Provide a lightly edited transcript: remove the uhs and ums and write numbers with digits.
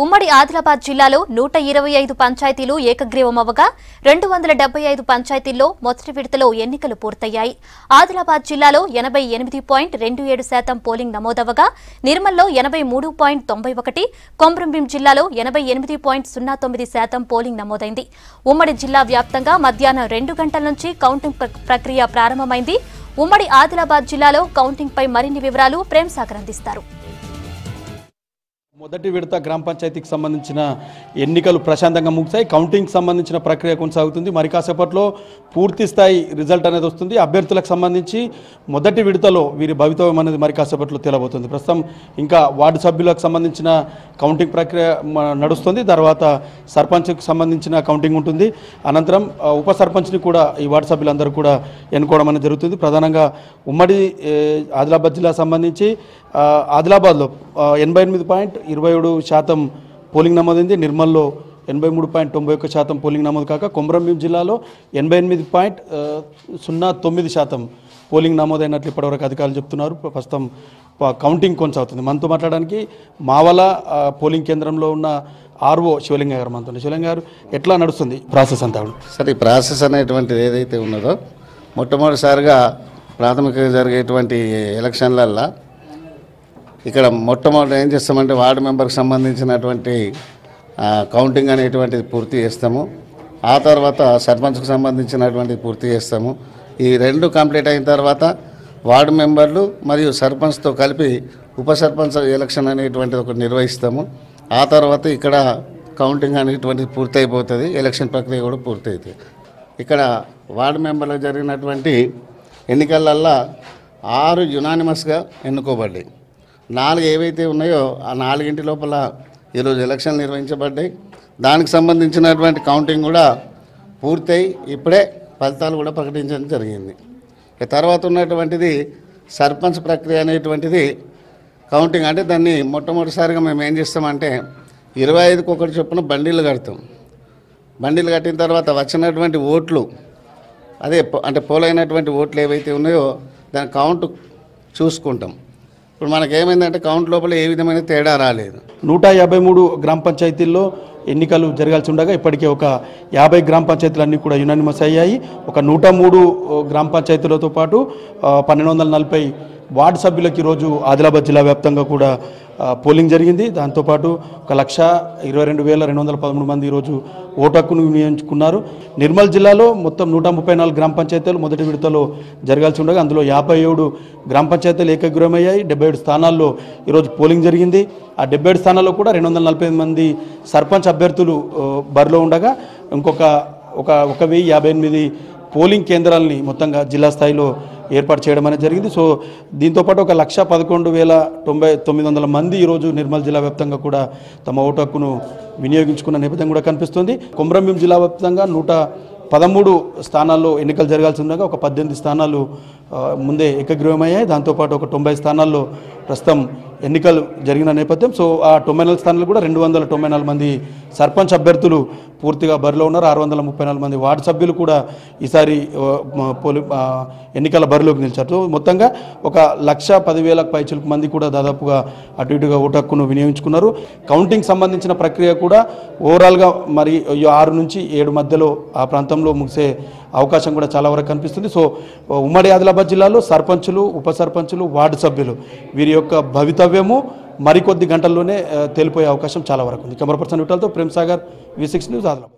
ఉమ్మడి ఆదిలాబాద్ జిల్లాలో 125 పంచాయతీలు ఏకగ్రీవమవగా 275 పంచాయతీల్లో మొదటి విడతలో ఎన్నికలు పూర్తయ్యాయి. ఆదిలాబాద్ జిల్లాలో 88.27% పోలింగ్ నమోదవగా నిర్మల్లో 83.91, కొమ్రంభీం జిల్లాలో 88.09% పోలింగ్ నమోదైంది. ఉమ్మడి జిల్లా వ్యాప్తంగా మధ్యాహ్నం 2 గంటల నుంచి కౌంటింగ్ ప్రక్రియ ప్రారంభమైంది. ఉమ్మడి ఆదిలాబాద్ జిల్లాలో కౌంటింగ్ పై మరిన్ని వివరాలు ప్రేమ్ సాగర్ అందిస్తారు. మొదటి విడత గ్రామ పంచాయతీకి సంబంధించిన ఎన్నికలు ప్రశాంతంగా ముగిశాయి. కౌంటింగ్ సంబంధించిన ప్రక్రియ కొనసాగుతుంది. మరి కాసేపట్లో పూర్తి స్థాయి రిజల్ట్ అనేది వస్తుంది. అభ్యర్థులకు సంబంధించి మొదటి విడతలో వీరి భవితవ్యం అనేది మరి కాసేపట్లో తేలబోతుంది. ప్రస్తుతం ఇంకా వార్డు సభ్యులకు సంబంధించిన కౌంటింగ్ ప్రక్రియ నడుస్తుంది. తర్వాత సర్పంచ్కి సంబంధించిన కౌంటింగ్ ఉంటుంది. అనంతరం ఉప సర్పంచ్ని కూడా ఈ వార్డు సభ్యులందరూ కూడా ఎన్నుకోవడం అనేది జరుగుతుంది. ప్రధానంగా ఉమ్మడి ఆదిలాబాద్ జిల్లా సంబంధించి ఆదిలాబాద్లో 88.27% పోలింగ్ నమోదైంది. నిర్మల్లో 83.91% పోలింగ్ నమోదు కాక కొమ్రంభీం జిల్లాలో 88.09% పోలింగ్ నమోదైనట్లు ఇప్పటివరకు అధికారులు చెప్తున్నారు. ప్రస్తుతం కౌంటింగ్ కొనసాగుతుంది. మనతో మాట్లాడడానికి మావల పోలింగ్ కేంద్రంలో ఉన్న ఆర్ఓ శివలింగ గారు మనతో. శివలింగ గారు, ఎట్లా నడుస్తుంది ప్రాసెస్ అంతా? సరే, ఈ ప్రాసెస్ అనేటువంటిది ఏదైతే ఉన్నదో మొట్టమొదటిసారిగా ప్రాథమికంగా జరిగేటువంటి ఎలక్షన్లల్లో ఇక్కడ మొట్టమొదటి ఏం చేస్తామంటే వార్డు మెంబర్కి సంబంధించినటువంటి కౌంటింగ్ అనేటువంటిది పూర్తి చేస్తాము. ఆ తర్వాత సర్పంచ్కి సంబంధించినటువంటిది పూర్తి చేస్తాము. ఈ రెండు కంప్లీట్ అయిన తర్వాత వార్డు మెంబర్లు మరియు సర్పంచ్తో కలిపి ఉప సర్పంచ్ ఎలక్షన్ అనేటువంటిది ఒకటి నిర్వహిస్తాము. ఆ తర్వాత ఇక్కడ కౌంటింగ్ అనేటువంటిది పూర్తి అయిపోతుంది. ఎలక్షన్ ప్రక్రియ కూడా పూర్తి అవుతుంది. ఇక్కడ వార్డు మెంబర్లకు జరిగినటువంటి ఎన్నికలల్లో 6 యునానిమస్గా ఎన్నుకోబడ్డాయి. 4 ఏవైతే ఉన్నాయో ఆ 4 లోపల ఈరోజు ఎలక్షన్లు నిర్వహించబడ్డాయి. దానికి సంబంధించినటువంటి కౌంటింగ్ కూడా పూర్తయి ఇప్పుడే ఫలితాలు కూడా ప్రకటించడం జరిగింది. తర్వాత ఉన్నటువంటిది సర్పంచ్ ప్రక్రియ అనేటువంటిది కౌంటింగ్. అంటే దాన్ని మొట్టమొదటిసారిగా మేము ఏం చేస్తామంటే 25కి ఒకటి చొప్పున బండిలు కడతాం. బండిలు కట్టిన తర్వాత వచ్చినటువంటి ఓట్లు అంటే పోలైనటువంటి ఓట్లు ఏవైతే ఉన్నాయో దాని కౌంట్ చూసుకుంటాం. ఇప్పుడు మనకేమైందంటే కౌంట్ లోపల ఏ విధమైన తేడా రాలేదు. 153 గ్రామ పంచాయతీల్లో ఎన్నికలు జరగాల్సి ఉండగా ఇప్పటికే ఒక 50 గ్రామ పంచాయతీలన్నీ కూడా యునానిమస్ అయ్యాయి. ఒక 103 గ్రామ పంచాయతీలతో పాటు 1240 వార్డు సభ్యులకు ఈరోజు ఆదిలాబాద్ జిల్లా వ్యాప్తంగా కూడా పోలింగ్ జరిగింది. దాంతోపాటు 1,22,213 మంది ఈరోజు ఓటు హక్కును వినియోగించుకున్నారు. నిర్మల్ జిల్లాలో మొత్తం 134 గ్రామ పంచాయతీలు మొదటి విడతలో జరగాల్సి ఉండగా అందులో 57 గ్రామ పంచాయతీలు ఏకగ్రీవమయ్యాయి. 77 స్థానాల్లో ఈరోజు పోలింగ్ జరిగింది. ఆ 77 స్థానాల్లో కూడా 245 మంది సర్పంచ్ అభ్యర్థులు బరిలో ఉండగా ఇంకొక 1058 పోలింగ్ కేంద్రాలని మొత్తంగా జిల్లా స్థాయిలో ఏర్పాటు చేయడం అనేది జరిగింది. సో దీంతోపాటు 1,11,900 మంది ఈరోజు నిర్మల్ జిల్లా వ్యాప్తంగా కూడా తమ ఓటు హక్కును వినియోగించుకున్న నేపథ్యం కూడా కనిపిస్తుంది. కొమ్రంభీం జిల్లా వ్యాప్తంగా 113 స్థానాల్లో ఎన్నికలు జరగాల్సి ఉండగా ఒక 18 స్థానాలు ముందే ఏకగ్రీవమయ్యాయి. దాంతోపాటు ఒక 90 స్థానాల్లో ప్రస్తుతం ఎన్నికలు జరిగిన నేపథ్యం. సో ఆ 94 స్థానాలు కూడా 294 మంది సర్పంచ్ అభ్యర్థులు పూర్తిగా బరిలో ఉన్నారు. 634 మంది వార్డు సభ్యులు కూడా ఈసారి ఎన్నికల బరిలోకి నిలిచారు. సో మొత్తంగా 1,10,000 పైచిలకు మంది కూడా దాదాపుగా అటు ఇటుగా ఓటు హక్కును వినియోగించుకున్నారు. కౌంటింగ్ సంబంధించిన ప్రక్రియ కూడా ఓవరాల్గా మరి 6 నుంచి 7 మధ్యలో ఆ ప్రాంతంలో ముగిసే అవకాశం కూడా చాలా వరకు కనిపిస్తుంది. సో ఉమ్మడి ఆదిలాబాద్ జిల్లాలో సర్పంచులు, ఉప సర్పంచులు, వార్డు సభ్యులు వీరి యొక్క భవితవ్యము మరికొద్ది గంటల్లోనే తేలిపోయే అవకాశం చాలా వరకు ఉంది. కెమెరా పర్సన్ విఠల్తో ప్రేమ్ సాగర్, V6 న్యూస్, ఆదిలాబాద్.